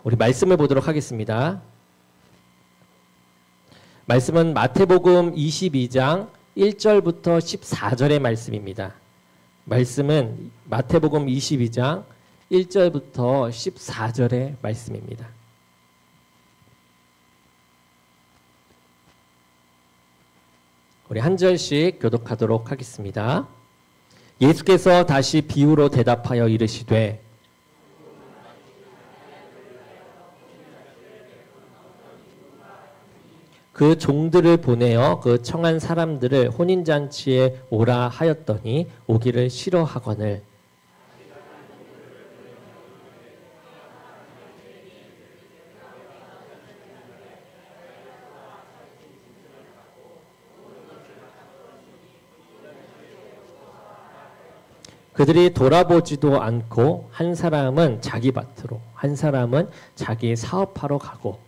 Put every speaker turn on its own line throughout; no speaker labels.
우리 말씀을 보도록 하겠습니다. 말씀은 마태복음 22장 1절부터 14절의 말씀입니다. 말씀은 마태복음 22장 1절부터 14절의 말씀입니다. 우리 한 절씩 교독하도록 하겠습니다. 예수께서 다시 비유로 대답하여 이르시되 그 종들을 보내어 그 청한 사람들을 혼인잔치에 오라 하였더니 오기를 싫어하거늘 그들이 돌아보지도 않고 한 사람은 자기 밭으로 한 사람은 자기 사업하러 가고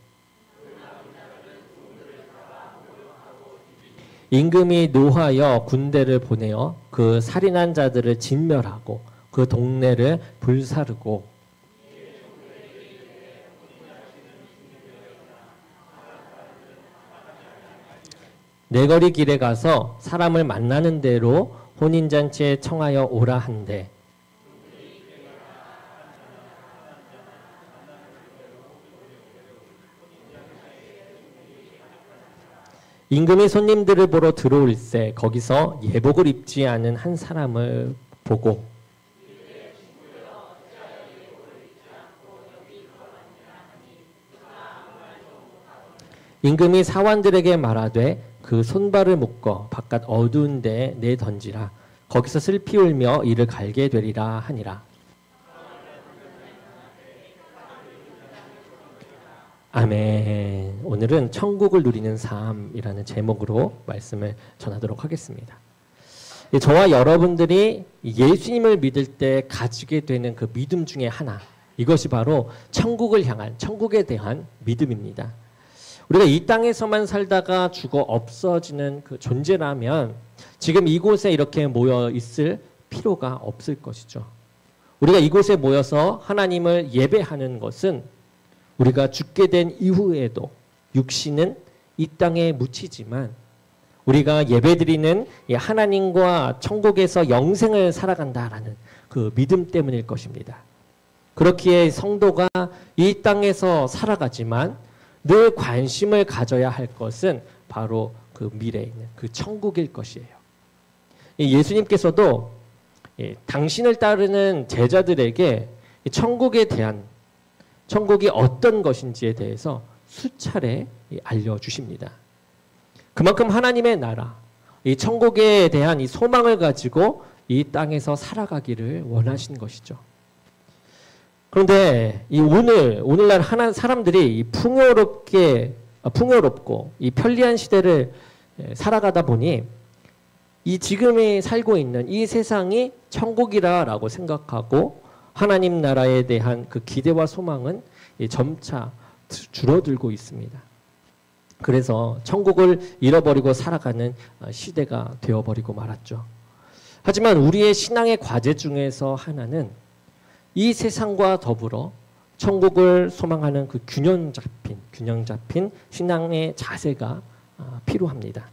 임금이 노하여 군대를 보내어 그 살인한 자들을 진멸하고 그 동네를 불사르고 내거리 길에 가서 사람을 만나는 대로 혼인잔치에 청하여 오라 한대 임금이 손님들을 보러 들어올세 거기서 예복을 입지 않은 한 사람을 보고 임금이 사환들에게 말하되 그 손발을 묶어 바깥 어두운 데에 내던지라 거기서 슬피 울며 이를 갈게 되리라 하니라. 아멘. 오늘은 천국을 누리는 삶이라는 제목으로 말씀을 전하도록 하겠습니다. 저와 여러분들이 예수님을 믿을 때 가지게 되는 그 믿음 중에 하나, 이것이 바로 천국을 향한, 천국에 대한 믿음입니다. 우리가 이 땅에서만 살다가 죽어 없어지는 그 존재라면 지금 이곳에 이렇게 모여 있을 필요가 없을 것이죠. 우리가 이곳에 모여서 하나님을 예배하는 것은 우리가 죽게 된 이후에도 육신은 이 땅에 묻히지만 우리가 예배드리는 이 하나님과 천국에서 영생을 살아간다라는 그 믿음 때문일 것입니다. 그렇기에 성도가 이 땅에서 살아가지만 늘 관심을 가져야 할 것은 바로 그 미래에 있는 그 천국일 것이에요. 예수님께서도 당신을 따르는 제자들에게 천국에 대한 천국이 어떤 것인지에 대해서 수차례 알려주십니다. 그만큼 하나님의 나라, 이 천국에 대한 이 소망을 가지고 이 땅에서 살아가기를 원하신 것이죠. 그런데 이 오늘날 사람들이 이 풍요롭고 이 편리한 시대를 살아가다 보니 이 지금에 살고 있는 이 세상이 천국이라고 생각하고 하나님 나라에 대한 그 기대와 소망은 점차 줄어들고 있습니다. 그래서 천국을 잃어버리고 살아가는 시대가 되어버리고 말았죠. 하지만 우리의 신앙의 과제 중에서 하나는 이 세상과 더불어 천국을 소망하는 그 균형 잡힌 신앙의 자세가 필요합니다.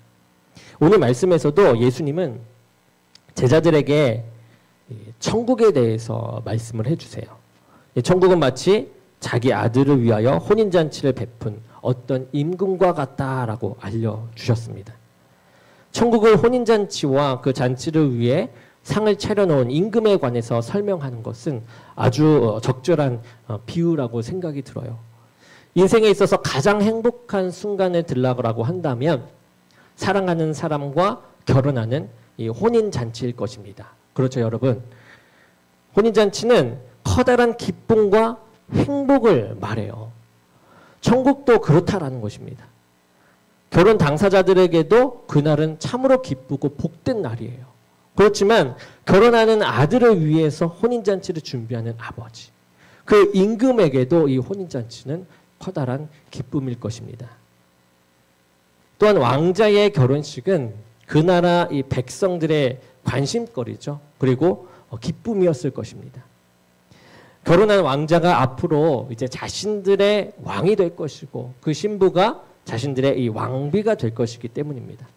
오늘 말씀에서도 예수님은 제자들에게 천국에 대해서 말씀을 해주세요. 천국은 마치 자기 아들을 위하여 혼인잔치를 베푼 어떤 임금과 같다라고 알려주셨습니다. 천국을 혼인잔치와 그 잔치를 위해 상을 차려놓은 임금에 관해서 설명하는 것은 아주 적절한 비유라고 생각이 들어요. 인생에 있어서 가장 행복한 순간을 들라고 한다면 사랑하는 사람과 결혼하는 이 혼인잔치일 것입니다. 그렇죠, 여러분? 혼인잔치는 커다란 기쁨과 행복을 말해요. 천국도 그렇다라는 것입니다. 결혼 당사자들에게도 그날은 참으로 기쁘고 복된 날이에요. 그렇지만 결혼하는 아들을 위해서 혼인잔치를 준비하는 아버지, 그 임금에게도 이 혼인잔치는 커다란 기쁨일 것입니다. 또한 왕자의 결혼식은 그 나라 이 백성들의 관심거리죠. 그리고 기쁨이었을 것입니다. 결혼한 왕자가 앞으로 이제 자신들의 왕이 될 것이고 그 신부가 자신들의 이 왕비가 될 것이기 때문입니다.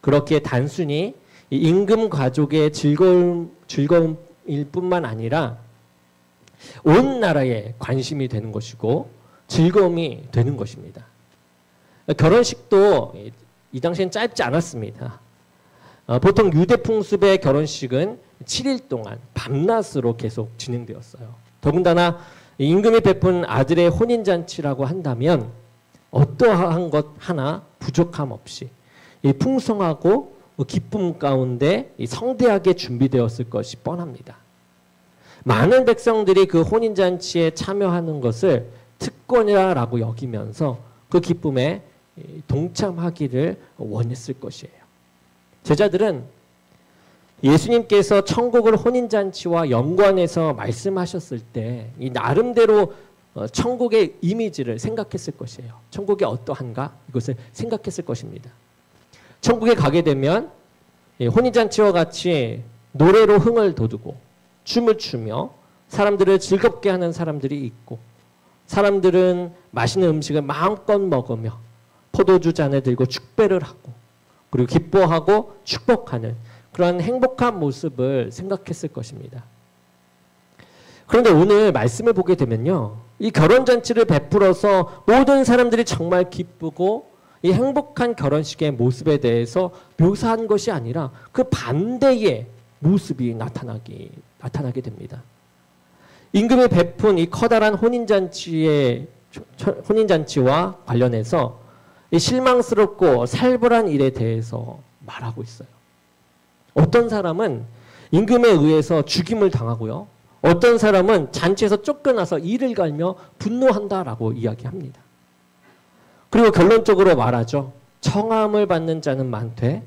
그렇게 단순히 이 임금 가족의 즐거움일 뿐만 아니라 온 나라에 관심이 되는 것이고 즐거움이 되는 것입니다. 결혼식도 이 당시엔 짧지 않았습니다. 보통 유대 풍습의 결혼식은 7일 동안 밤낮으로 계속 진행되었어요. 더군다나 임금이 베푼 아들의 혼인잔치라고 한다면 어떠한 것 하나 부족함 없이 이 풍성하고 기쁨 가운데 성대하게 준비되었을 것이 뻔합니다. 많은 백성들이 그 혼인잔치에 참여하는 것을 특권이라고 여기면서 그 기쁨에 동참하기를 원했을 것이에요. 제자들은 예수님께서 천국을 혼인잔치와 연관해서 말씀하셨을 때 이 나름대로 천국의 이미지를 생각했을 것이에요. 천국이 어떠한가? 이것을 생각했을 것입니다. 천국에 가게 되면 혼인잔치와 같이 노래로 흥을 돋우고 춤을 추며 사람들을 즐겁게 하는 사람들이 있고 사람들은 맛있는 음식을 마음껏 먹으며 포도주 잔을 들고 축배를 하고 그리고 기뻐하고 축복하는 그런 행복한 모습을 생각했을 것입니다. 그런데 오늘 말씀을 보게 되면요. 이 결혼잔치를 베풀어서 모든 사람들이 정말 기쁘고 이 행복한 결혼식의 모습에 대해서 묘사한 것이 아니라 그 반대의 모습이 나타나게 됩니다. 임금이 베푼 이 커다란 혼인잔치와 관련해서 이 실망스럽고 살벌한 일에 대해서 말하고 있어요. 어떤 사람은 임금에 의해서 죽임을 당하고요. 어떤 사람은 잔치에서 쫓겨나서 이를 갈며 분노한다라고 이야기합니다. 그리고 결론적으로 말하죠. 청함을 받는 자는 많되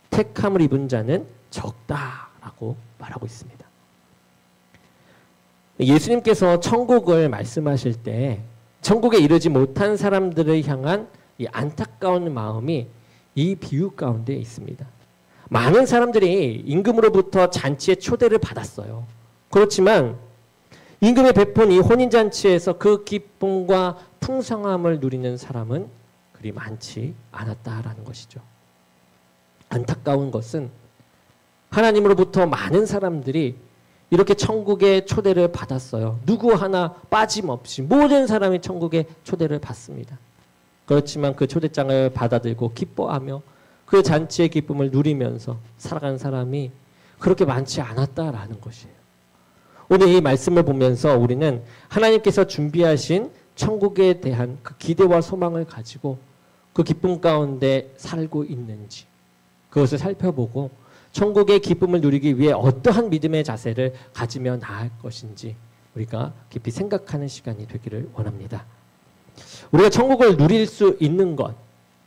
택함을 입은 자는 적다라고 말하고 있습니다. 예수님께서 천국을 말씀하실 때 천국에 이르지 못한 사람들을 향한 이 안타까운 마음이 이 비유 가운데 있습니다. 많은 사람들이 임금으로부터 잔치에 초대를 받았어요. 그렇지만 임금이 베푼 이 혼인잔치에서 그 기쁨과 풍성함을 누리는 사람은 그리 많지 않았다라는 것이죠. 안타까운 것은 하나님으로부터 많은 사람들이 이렇게 천국에 초대를 받았어요. 누구 하나 빠짐없이 모든 사람이 천국에 초대를 받습니다. 그렇지만 그 초대장을 받아들고 기뻐하며 그 잔치의 기쁨을 누리면서 살아가는 사람이 그렇게 많지 않았다라는 것이에요. 오늘 이 말씀을 보면서 우리는 하나님께서 준비하신 천국에 대한 그 기대와 소망을 가지고 그 기쁨 가운데 살고 있는지 그것을 살펴보고 천국의 기쁨을 누리기 위해 어떠한 믿음의 자세를 가지며 나아갈 것인지 우리가 깊이 생각하는 시간이 되기를 원합니다. 우리가 천국을 누릴 수 있는 것,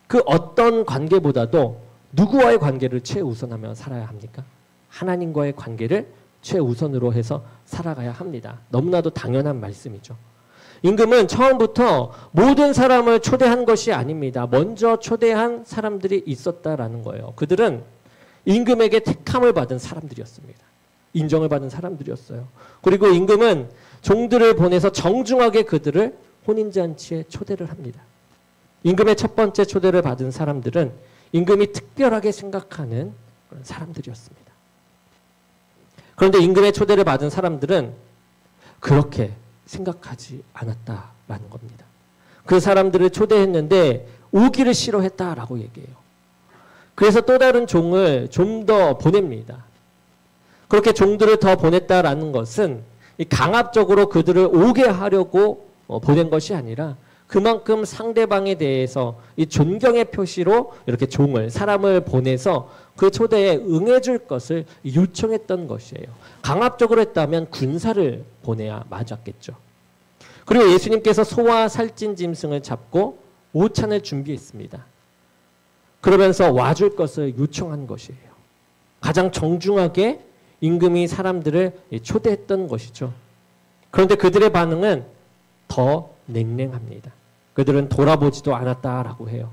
그 어떤 관계보다도 누구와의 관계를 최우선하며 살아야 합니까? 하나님과의 관계를 최우선으로 해서 살아가야 합니다. 너무나도 당연한 말씀이죠. 임금은 처음부터 모든 사람을 초대한 것이 아닙니다. 먼저 초대한 사람들이 있었다라는 거예요. 그들은 임금에게 택함을 받은 사람들이었습니다. 인정을 받은 사람들이었어요. 그리고 임금은 종들을 보내서 정중하게 그들을 혼인잔치에 초대를 합니다. 임금의 첫 번째 초대를 받은 사람들은 임금이 특별하게 생각하는 그런 사람들이었습니다. 그런데 임금의 초대를 받은 사람들은 그렇게 생각하지 않았다라는 겁니다. 그 사람들을 초대했는데 오기를 싫어했다라고 얘기해요. 그래서 또 다른 종을 좀 더 보냅니다. 그렇게 종들을 더 보냈다라는 것은 강압적으로 그들을 오게 하려고 보낸 것이 아니라 그만큼 상대방에 대해서 이 존경의 표시로 이렇게 사람을 보내서 그 초대에 응해줄 것을 요청했던 것이에요. 강압적으로 했다면 군사를 보내야 맞았겠죠. 그리고 예수님께서 소와 살찐 짐승을 잡고 오찬을 준비했습니다. 그러면서 와줄 것을 요청한 것이에요. 가장 정중하게 임금이 사람들을 초대했던 것이죠. 그런데 그들의 반응은 더 냉랭합니다. 그들은 돌아보지도 않았다라고 해요.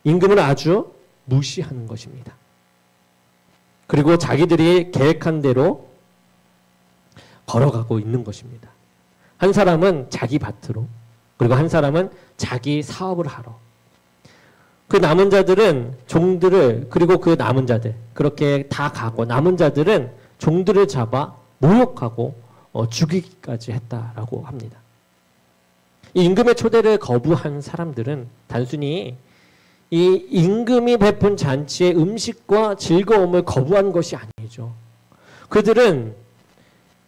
임금을 아주 무시하는 것입니다. 그리고 자기들이 계획한 대로 걸어가고 있는 것입니다. 한 사람은 자기 밭으로, 그리고 한 사람은 자기 사업을 하러. 그 남은 자들은 종들을, 그리고 그 남은 자들 그렇게 다 가고, 남은 자들은 종들을 잡아 모욕하고 죽이기까지 했다라고 합니다. 이 임금의 초대를 거부한 사람들은 단순히 이 임금이 베푼 잔치의 음식과 즐거움을 거부한 것이 아니죠. 그들은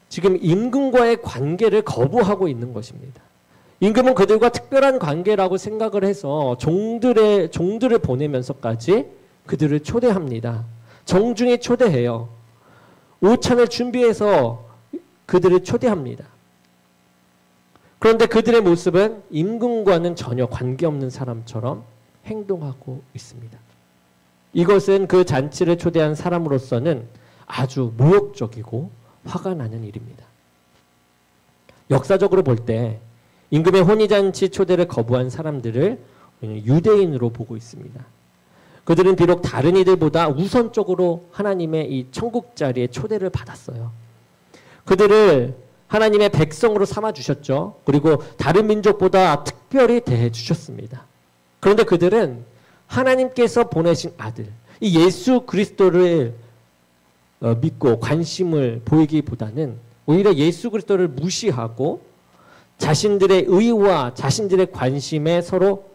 지금 임금과의 관계를 거부하고 있는 것입니다. 임금은 그들과 특별한 관계라고 생각을 해서 종들을 보내면서까지 그들을 초대합니다. 정중히 초대해요. 오찬을 준비해서 그들을 초대합니다. 그런데 그들의 모습은 임금과는 전혀 관계없는 사람처럼 행동하고 있습니다. 이것은 그 잔치를 초대한 사람으로서는 아주 모욕적이고 화가 나는 일입니다. 역사적으로 볼 때 임금의 혼인잔치 초대를 거부한 사람들을 유대인으로 보고 있습니다. 그들은 비록 다른 이들보다 우선적으로 하나님의 이 천국 자리에 초대를 받았어요. 그들을 하나님의 백성으로 삼아주셨죠. 그리고 다른 민족보다 특별히 대해주셨습니다. 그런데 그들은 하나님께서 보내신 아들, 이 예수 그리스도를 믿고 관심을 보이기보다는 오히려 예수 그리스도를 무시하고 자신들의 의와 자신들의 관심에 서로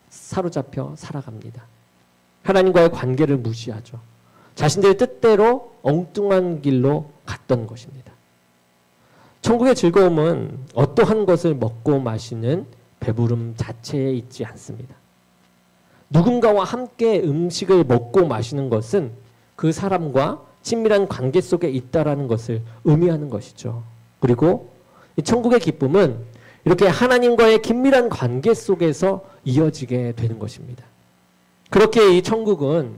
사로잡혀 살아갑니다. 하나님과의 관계를 무시하죠. 자신들의 뜻대로 엉뚱한 길로 갔던 것입니다. 천국의 즐거움은 어떠한 것을 먹고 마시는 배부름 자체에 있지 않습니다. 누군가와 함께 음식을 먹고 마시는 것은 그 사람과 친밀한 관계 속에 있다라는 것을 의미하는 것이죠. 그리고 이 천국의 기쁨은 이렇게 하나님과의 긴밀한 관계 속에서 이어지게 되는 것입니다. 그렇게 이 천국은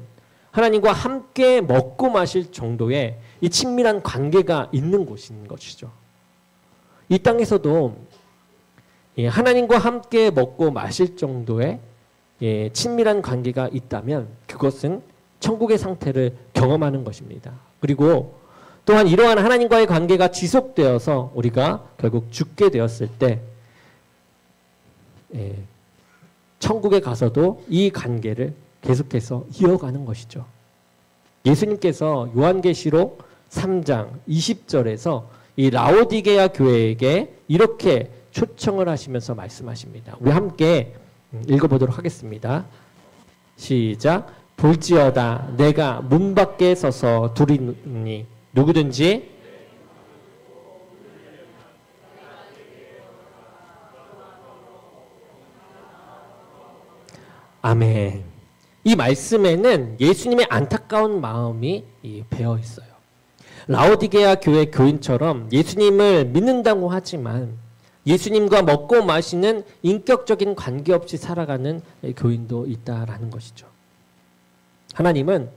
하나님과 함께 먹고 마실 정도의 이 친밀한 관계가 있는 곳인 것이죠. 이 땅에서도 하나님과 함께 먹고 마실 정도의 친밀한 관계가 있다면 그것은 천국의 상태를 경험하는 것입니다. 그리고 또한 이러한 하나님과의 관계가 지속되어서 우리가 결국 죽게 되었을 때 천국에 가서도 이 관계를 계속해서 이어가는 것이죠. 예수님께서 요한계시록 3장 20절에서 이 라오디게아 교회에게 이렇게 초청을 하시면서 말씀하십니다. 우리 함께 읽어보도록 하겠습니다. 시작. 볼지어다 내가 문 밖에 서서 두리니 누구든지 아멘. 이 말씀에는 예수님의 안타까운 마음이 배어 있어요. 라오디게아 교회 교인처럼 예수님을 믿는다고 하지만 예수님과 먹고 마시는 인격적인 관계없이 살아가는 교인도 있다라는 것이죠. 하나님은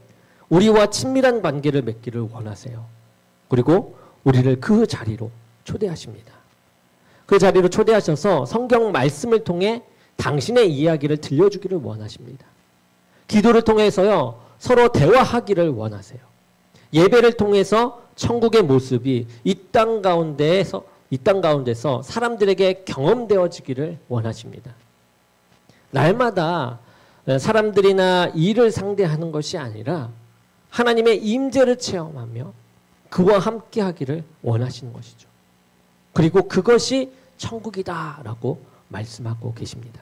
우리와 친밀한 관계를 맺기를 원하세요. 그리고 우리를 그 자리로 초대하십니다. 그 자리로 초대하셔서 성경 말씀을 통해 당신의 이야기를 들려주기를 원하십니다. 기도를 통해서요, 서로 대화하기를 원하세요. 예배를 통해서 천국의 모습이 이 땅 가운데서 사람들에게 경험되어지기를 원하십니다. 날마다 사람들이나 일을 상대하는 것이 아니라 하나님의 임재를 체험하며 그와 함께 하기를 원하시는 것이죠. 그리고 그것이 천국이다라고 말씀하고 계십니다.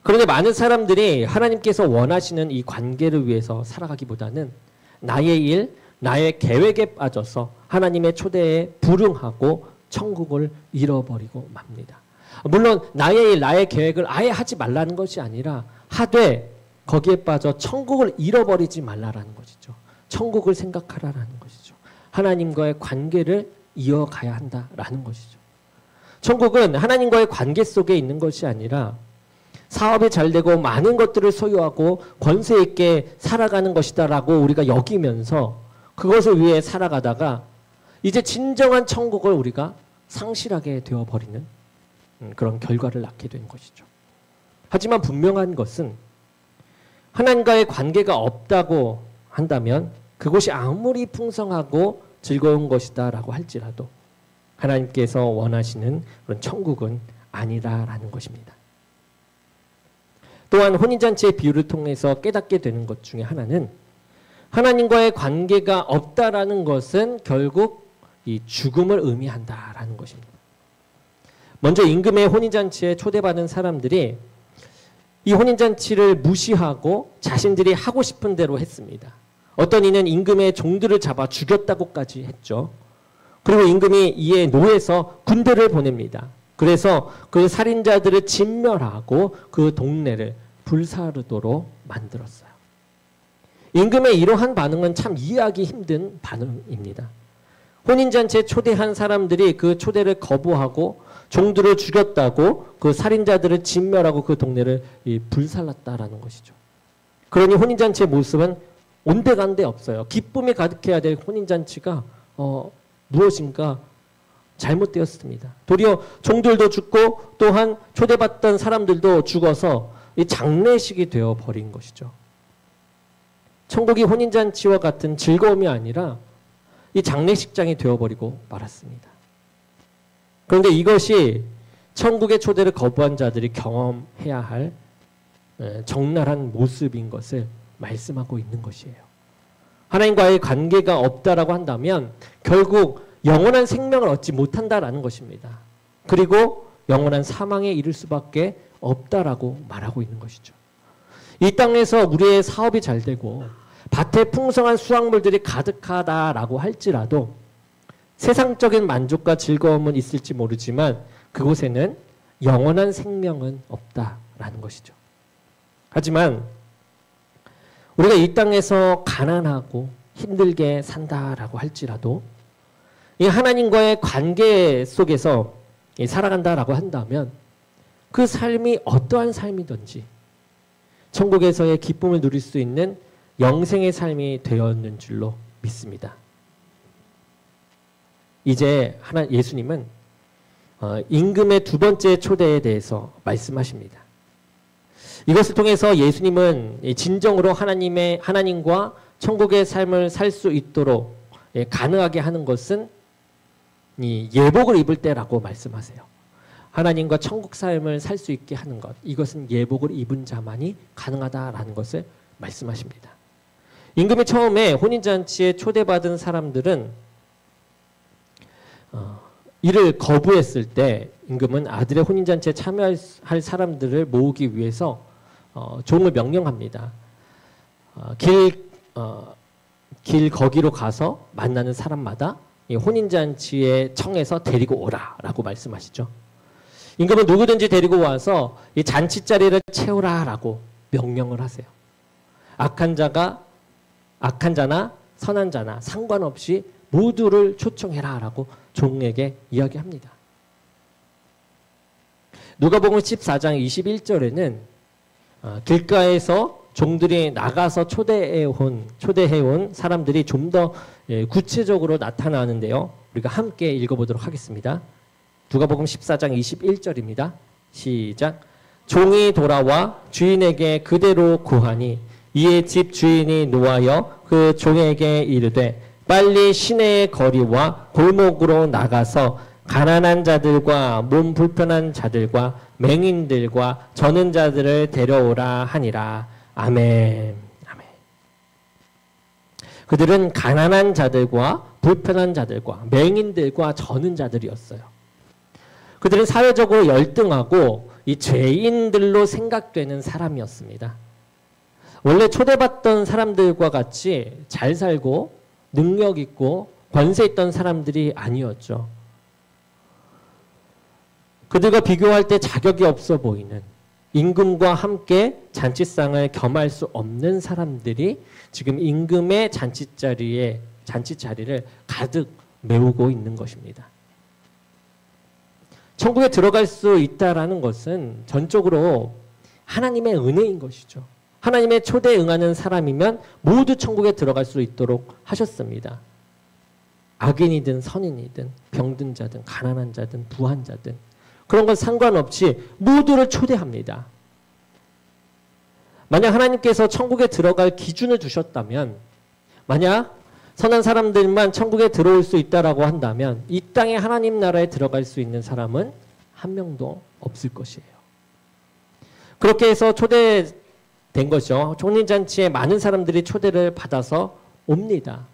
그런데 많은 사람들이 하나님께서 원하시는 이 관계를 위해서 살아가기보다는 나의 일, 나의 계획에 빠져서 하나님의 초대에 불응하고 천국을 잃어버리고 맙니다. 물론 나의 일, 나의 계획을 아예 하지 말라는 것이 아니라 하되 거기에 빠져 천국을 잃어버리지 말라라는 것이죠. 천국을 생각하라라는 것이죠. 하나님과의 관계를 이어가야 한다라는 것이죠. 천국은 하나님과의 관계 속에 있는 것이 아니라 사업이 잘 되고 많은 것들을 소유하고 권세 있게 살아가는 것이다라고 우리가 여기면서 그것을 위해 살아가다가 이제 진정한 천국을 우리가 상실하게 되어버리는 그런 결과를 낳게 된 것이죠. 하지만 분명한 것은 하나님과의 관계가 없다고 한다면 그것이 아무리 풍성하고 즐거운 것이다라고 할지라도 하나님께서 원하시는 그런 천국은 아니라라는 것입니다. 또한 혼인잔치의 비유를 통해서 깨닫게 되는 것 중에 하나는 하나님과의 관계가 없다라는 것은 결국 이 죽음을 의미한다라는 것입니다. 먼저 임금의 혼인잔치에 초대받은 사람들이 이 혼인잔치를 무시하고 자신들이 하고 싶은 대로 했습니다. 어떤 이는 임금의 종들을 잡아 죽였다고까지 했죠. 그리고 임금이 이에 노해서 군대를 보냅니다. 그래서 그 살인자들을 진멸하고 그 동네를 불사르도록 만들었어요. 임금의 이러한 반응은 참 이해하기 힘든 반응입니다. 혼인잔치에 초대한 사람들이 그 초대를 거부하고 종들을 죽였다고 그 살인자들을 진멸하고 그 동네를 불살랐다라는 것이죠. 그러니 혼인잔치의 모습은 온데간데 없어요. 기쁨이 가득해야 될 혼인잔치가 무엇인가 잘못되었습니다. 도리어 종들도 죽고 또한 초대받던 사람들도 죽어서 이 장례식이 되어버린 것이죠. 천국이 혼인잔치와 같은 즐거움이 아니라 이 장례식장이 되어버리고 말았습니다. 그런데 이것이 천국의 초대를 거부한 자들이 경험해야 할 적나라한 모습인 것을 말씀하고 있는 것이에요. 하나님과의 관계가 없다라고 한다면 결국 영원한 생명을 얻지 못한다라는 것입니다. 그리고 영원한 사망에 이를 수밖에 없다라고 말하고 있는 것이죠. 이 땅에서 우리의 사업이 잘 되고 밭에 풍성한 수확물들이 가득하다라고 할지라도 세상적인 만족과 즐거움은 있을지 모르지만 그곳에는 영원한 생명은 없다라는 것이죠. 하지만 우리가 이 땅에서 가난하고 힘들게 산다라고 할지라도 이 하나님과의 관계 속에서 살아간다라고 한다면 그 삶이 어떠한 삶이든지 천국에서의 기쁨을 누릴 수 있는 영생의 삶이 되었는 줄로 믿습니다. 이제 예수님은 임금의 두 번째 초대에 대해서 말씀하십니다. 이것을 통해서 예수님은 진정으로 하나님과 천국의 삶을 살 수 있도록 가능하게 하는 것은 이 예복을 입을 때라고 말씀하세요. 하나님과 천국 삶을 살 수 있게 하는 것, 이것은 예복을 입은 자만이 가능하다라는 것을 말씀하십니다. 임금이 처음에 혼인잔치에 초대받은 사람들은 이를 거부했을 때 임금은 아들의 혼인잔치에 참여할 사람들을 모으기 위해서 종을 명령합니다. 길 거기로 가서 만나는 사람마다 이 혼인잔치에 청해서 데리고 오라라고 말씀하시죠. 임금은 누구든지 데리고 와서 이 잔치자리를 채우라라고 명령을 하세요. 악한 자나 선한 자나 상관없이 모두를 초청해라라고 종에게 이야기합니다. 누가복음 14장 21절에는 길가에서 종들이 나가서 초대해온 사람들이 좀 더 구체적으로 나타나는데요. 우리가 함께 읽어보도록 하겠습니다. 누가복음 14장 21절입니다. 시작. 종이 돌아와 주인에게 그대로 구하니 이에 집 주인이 노하여 그 종에게 이르되 빨리 시내의 거리와 골목으로 나가서 가난한 자들과 몸 불편한 자들과 맹인들과 저는 자들을 데려오라 하니라. 아멘. 아멘. 그들은 가난한 자들과 불편한 자들과 맹인들과 저는 자들이었어요. 그들은 사회적으로 열등하고 이 죄인들로 생각되는 사람이었습니다. 원래 초대받던 사람들과 같이 잘 살고 능력 있고 권세 있던 사람들이 아니었죠. 그들과 비교할 때 자격이 없어 보이는 임금과 함께 잔치상을 겸할 수 없는 사람들이 지금 임금의 잔치자리를 가득 메우고 있는 것입니다. 천국에 들어갈 수 있다라는 것은 전적으로 하나님의 은혜인 것이죠. 하나님의 초대에 응하는 사람이면 모두 천국에 들어갈 수 있도록 하셨습니다. 악인이든 선인이든 병든 자든 가난한 자든 부한 자든 그런 건 상관없이 모두를 초대합니다. 만약 하나님께서 천국에 들어갈 기준을 두셨다면 만약 선한 사람들만 천국에 들어올 수 있다라고 한다면 이 땅에 하나님 나라에 들어갈 수 있는 사람은 한 명도 없을 것이에요. 그렇게 해서 초대된 거죠. 혼인잔치에 많은 사람들이 초대를 받아서 옵니다.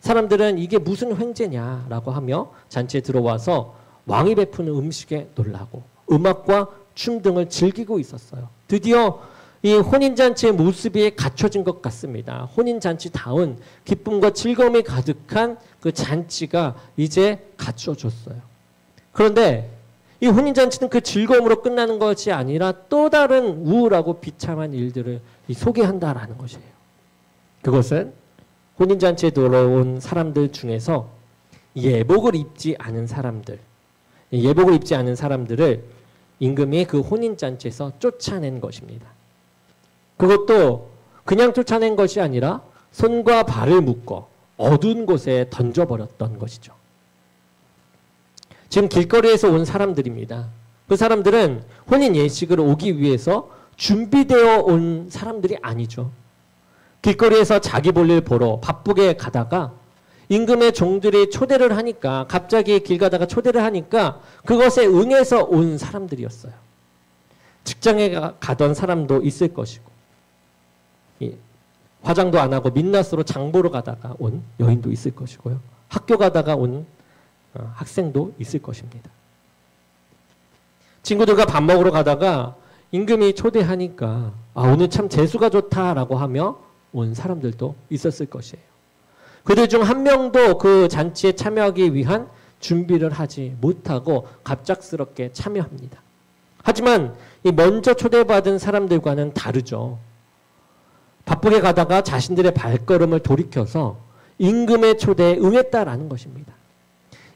사람들은 이게 무슨 횡재냐라고 하며 잔치에 들어와서 왕이 베푸는 음식에 놀라고 음악과 춤 등을 즐기고 있었어요. 드디어 이 혼인잔치의 모습이 갖춰진 것 같습니다. 혼인잔치다운 기쁨과 즐거움이 가득한 그 잔치가 이제 갖춰졌어요. 그런데 이 혼인잔치는 그 즐거움으로 끝나는 것이 아니라 또 다른 우울하고 비참한 일들을 소개한다라는 것이에요. 그것은 혼인잔치에 들어온 사람들 중에서 예복을 입지 않은 사람들, 예복을 입지 않은 사람들을 임금이 그 혼인잔치에서 쫓아낸 것입니다. 그것도 그냥 쫓아낸 것이 아니라 손과 발을 묶어 어두운 곳에 던져버렸던 것이죠. 지금 길거리에서 온 사람들입니다. 그 사람들은 혼인 예식을 오기 위해서 준비되어 온 사람들이 아니죠. 길거리에서 자기 볼일 보러 바쁘게 가다가 임금의 종들이 초대를 하니까 갑자기 길 가다가 초대를 하니까 그것에 응해서 온 사람들이었어요. 직장에 가던 사람도 있을 것이고 화장도 안 하고 민낯으로 장 보러 가다가 온 여인도 있을 것이고요. 학교 가다가 온 학생도 있을 것입니다. 친구들과 밥 먹으러 가다가 임금이 초대하니까 오늘 참 재수가 좋다라고 하며 온 사람들도 있었을 것이에요. 그들 중 한 명도 그 잔치에 참여하기 위한 준비를 하지 못하고 갑작스럽게 참여합니다. 하지만 이 먼저 초대받은 사람들과는 다르죠. 바쁘게 가다가 자신들의 발걸음을 돌이켜서 임금의 초대에 응했다라는 것입니다.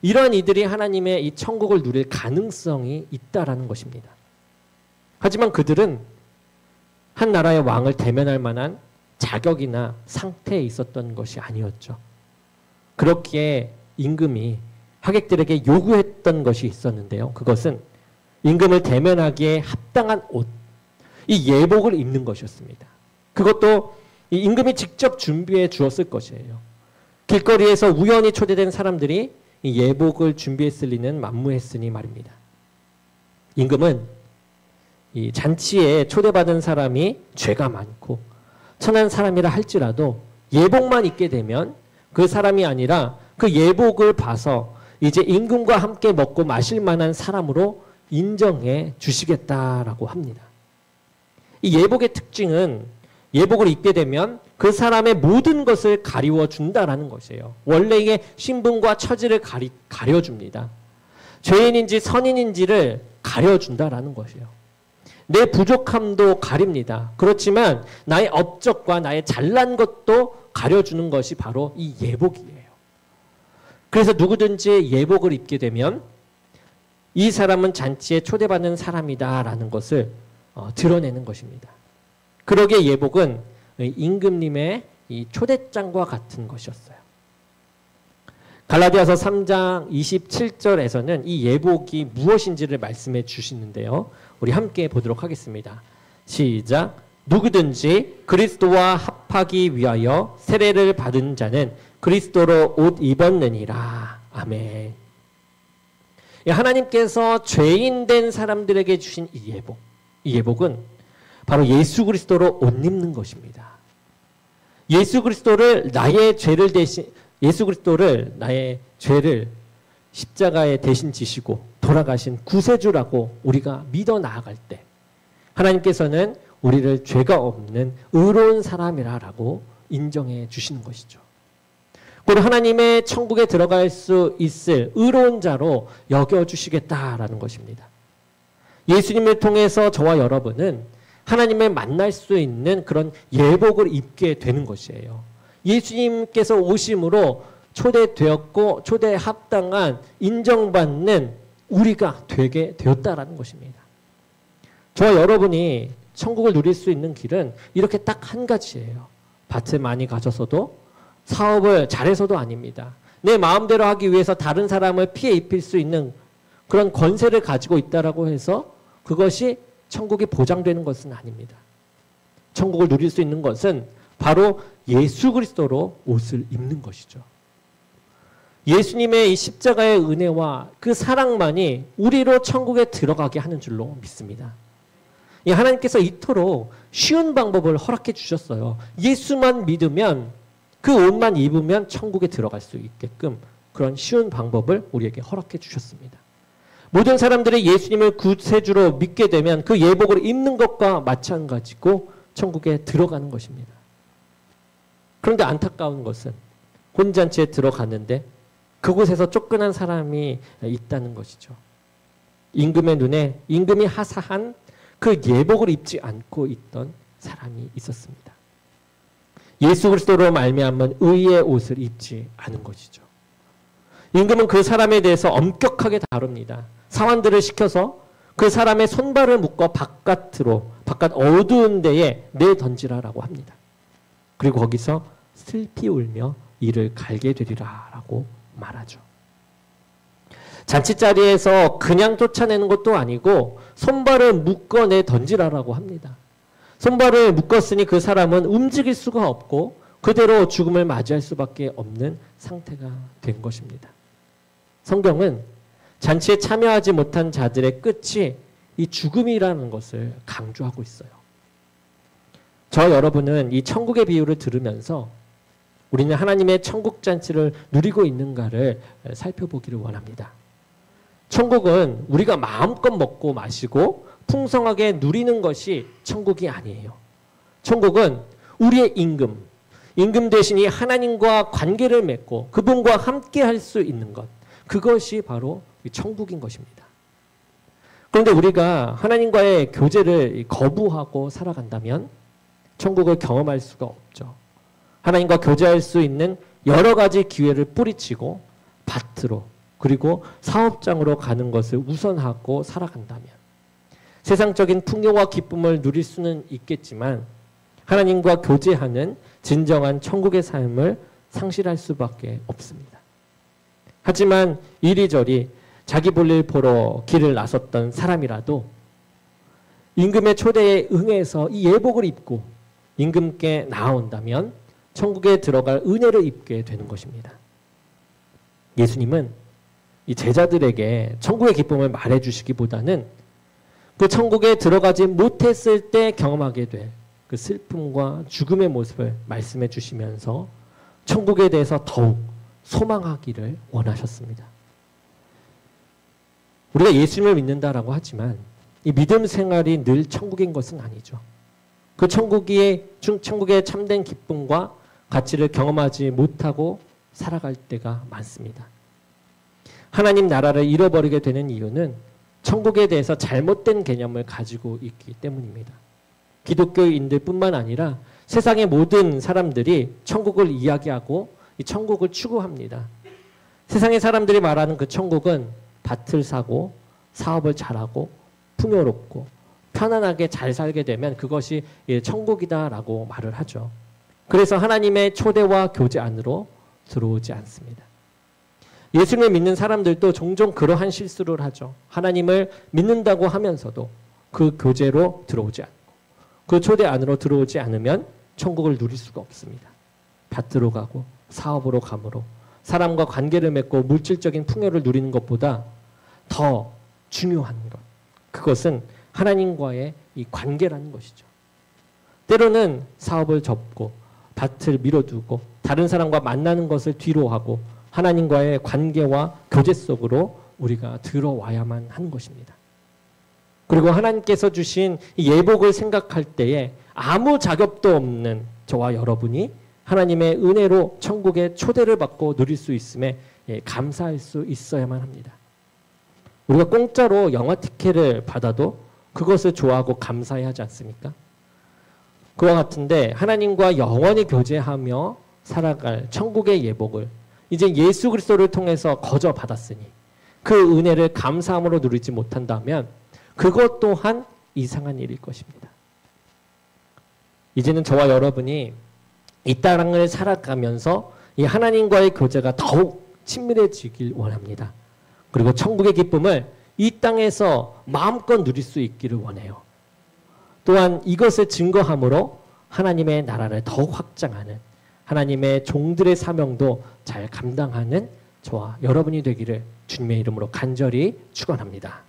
이러한 이들이 하나님의 이 천국을 누릴 가능성이 있다라는 것입니다. 하지만 그들은 한 나라의 왕을 대면할 만한 자격이나 상태에 있었던 것이 아니었죠. 그렇기에 임금이 하객들에게 요구했던 것이 있었는데요. 그것은 임금을 대면하기에 합당한 옷, 이 예복을 입는 것이었습니다. 그것도 이 임금이 직접 준비해 주었을 것이에요. 길거리에서 우연히 초대된 사람들이 이 예복을 준비했을 리는 만무했으니 말입니다. 임금은 이 잔치에 초대받은 사람이 죄가 많고 천한 사람이라 할지라도 예복만 입게 되면 그 사람이 아니라 그 예복을 봐서 이제 임금과 함께 먹고 마실 만한 사람으로 인정해 주시겠다라고 합니다. 이 예복의 특징은 예복을 입게 되면 그 사람의 모든 것을 가리워 준다라는 것이에요. 원래의 신분과 처지를 가려줍니다. 죄인인지 선인인지를 가려준다라는 것이에요. 내 부족함도 가립니다. 그렇지만 나의 업적과 나의 잘난 것도 가려주는 것이 바로 이 예복이에요. 그래서 누구든지 예복을 입게 되면 이 사람은 잔치에 초대받는 사람이다라는 것을 드러내는 것입니다. 그러기에 예복은 임금님의 이 초대장과 같은 것이었어요. 갈라디아서 3장 27절에서는 이 예복이 무엇인지를 말씀해 주시는데요. 우리 함께 보도록 하겠습니다. 시작. 누구든지 그리스도와 합하기 위하여 세례를 받은 자는 그리스도로 옷 입었느니라. 아멘. 하나님께서 죄인 된 사람들에게 주신 이 예복은 바로 예수 그리스도로 옷 입는 것입니다. 예수 그리스도를 나의 죄를 십자가에 대신 지시고 돌아가신 구세주라고 우리가 믿어 나아갈 때 하나님께서는 우리를 죄가 없는 의로운 사람이라고 인정해 주시는 것이죠. 그리고 하나님의 천국에 들어갈 수 있을 의로운 자로 여겨주시겠다라는 것입니다. 예수님을 통해서 저와 여러분은 하나님을 만날 수 있는 그런 예복을 입게 되는 것이에요. 예수님께서 오심으로 초대되었고 초대에 합당한 인정받는 우리가 되게 되었다라는 것입니다. 저와 여러분이 천국을 누릴 수 있는 길은 이렇게 딱 한 가지예요. 밭을 많이 가져서도 사업을 잘해서도 아닙니다. 내 마음대로 하기 위해서 다른 사람을 피해 입힐 수 있는 그런 권세를 가지고 있다라고 해서 그것이 천국이 보장되는 것은 아닙니다. 천국을 누릴 수 있는 것은 바로 예수 그리스도로 옷을 입는 것이죠. 예수님의 이 십자가의 은혜와 그 사랑만이 우리로 천국에 들어가게 하는 줄로 믿습니다. 하나님께서 이토록 쉬운 방법을 허락해 주셨어요. 예수만 믿으면 그 옷만 입으면 천국에 들어갈 수 있게끔 그런 쉬운 방법을 우리에게 허락해 주셨습니다. 모든 사람들이 예수님을 구세주로 믿게 되면 그 예복을 입는 것과 마찬가지고 천국에 들어가는 것입니다. 그런데 안타까운 것은 혼잔치에 들어갔는데 그곳에서 쫓겨난 사람이 있다는 것이죠. 임금의 눈에 임금이 하사한 그 예복을 입지 않고 있던 사람이 있었습니다. 예수 그리스도로 말미암은 의의 옷을 입지 않은 것이죠. 임금은 그 사람에 대해서 엄격하게 다룹니다. 사환들을 시켜서 그 사람의 손발을 묶어 바깥 어두운 데에 내던지라라고 합니다. 그리고 거기서 슬피 울며 이를 갈게 되리라 라고 말하죠. 잔치자리에서 그냥 쫓아내는 것도 아니고 손발을 묶어 내던지라라고 합니다. 손발을 묶었으니 그 사람은 움직일 수가 없고 그대로 죽음을 맞이할 수밖에 없는 상태가 된 것입니다. 성경은 잔치에 참여하지 못한 자들의 끝이 이 죽음이라는 것을 강조하고 있어요. 저 여러분은 이 천국의 비유를 들으면서 우리는 하나님의 천국 잔치를 누리고 있는가를 살펴보기를 원합니다. 천국은 우리가 마음껏 먹고 마시고 풍성하게 누리는 것이 천국이 아니에요. 천국은 우리의 임금 대신이 하나님과 관계를 맺고 그분과 함께 할 수 있는 것, 그것이 바로 천국인 것입니다. 그런데 우리가 하나님과의 교제를 거부하고 살아간다면 천국을 경험할 수가 없죠. 하나님과 교제할 수 있는 여러 가지 기회를 뿌리치고 밭으로 그리고 사업장으로 가는 것을 우선하고 살아간다면 세상적인 풍요와 기쁨을 누릴 수는 있겠지만 하나님과 교제하는 진정한 천국의 삶을 상실할 수밖에 없습니다. 하지만 이리저리 자기 볼일 보러 길을 나섰던 사람이라도 임금의 초대에 응해서 이 예복을 입고 임금께 나아온다면 천국에 들어갈 은혜를 입게 되는 것입니다. 예수님은 이 제자들에게 천국의 기쁨을 말해주시기보다는 그 천국에 들어가지 못했을 때 경험하게 될 그 슬픔과 죽음의 모습을 말씀해 주시면서 천국에 대해서 더욱 소망하기를 원하셨습니다. 우리가 예수님을 믿는다라고 하지만 이 믿음 생활이 늘 천국인 것은 아니죠. 그 천국의 참된 기쁨과 가치를 경험하지 못하고 살아갈 때가 많습니다. 하나님 나라를 잃어버리게 되는 이유는 천국에 대해서 잘못된 개념을 가지고 있기 때문입니다. 기독교인들 뿐만 아니라 세상의 모든 사람들이 천국을 이야기하고 이 천국을 추구합니다. 세상의 사람들이 말하는 그 천국은 밭을 사고 사업을 잘하고 풍요롭고 편안하게 잘 살게 되면 그것이 천국이다라고 말을 하죠. 그래서 하나님의 초대와 교제 안으로 들어오지 않습니다. 예수님을 믿는 사람들도 종종 그러한 실수를 하죠. 하나님을 믿는다고 하면서도 그 교제로 들어오지 않고 그 초대 안으로 들어오지 않으면 천국을 누릴 수가 없습니다. 밭으로 가고 사업으로 감으로 사람과 관계를 맺고 물질적인 풍요를 누리는 것보다 더 중요한 것, 그것은 하나님과의 이 관계라는 것이죠. 때로는 사업을 접고 밭을 밀어두고 다른 사람과 만나는 것을 뒤로 하고 하나님과의 관계와 교제 속으로 우리가 들어와야만 하는 것입니다. 그리고 하나님께서 주신 이 예복을 생각할 때에 아무 자격도 없는 저와 여러분이 하나님의 은혜로 천국의 초대를 받고 누릴 수 있음에 감사할 수 있어야만 합니다. 우리가 공짜로 영화 티켓을 받아도 그것을 좋아하고 감사해야 하지 않습니까? 그와 같은데 하나님과 영원히 교제하며 살아갈 천국의 예복을 이제 예수 그리스도를 통해서 거저 받았으니 그 은혜를 감사함으로 누리지 못한다면 그것 또한 이상한 일일 것입니다. 이제는 저와 여러분이 이 땅을 살아가면서 이 하나님과의 교제가 더욱 친밀해지길 원합니다. 그리고 천국의 기쁨을 이 땅에서 마음껏 누릴 수 있기를 원해요. 또한 이것을 증거함으로 하나님의 나라를 더 확장하는 하나님의 종들의 사명도 잘 감당하는 저와 여러분이 되기를 주님의 이름으로 간절히 축원합니다.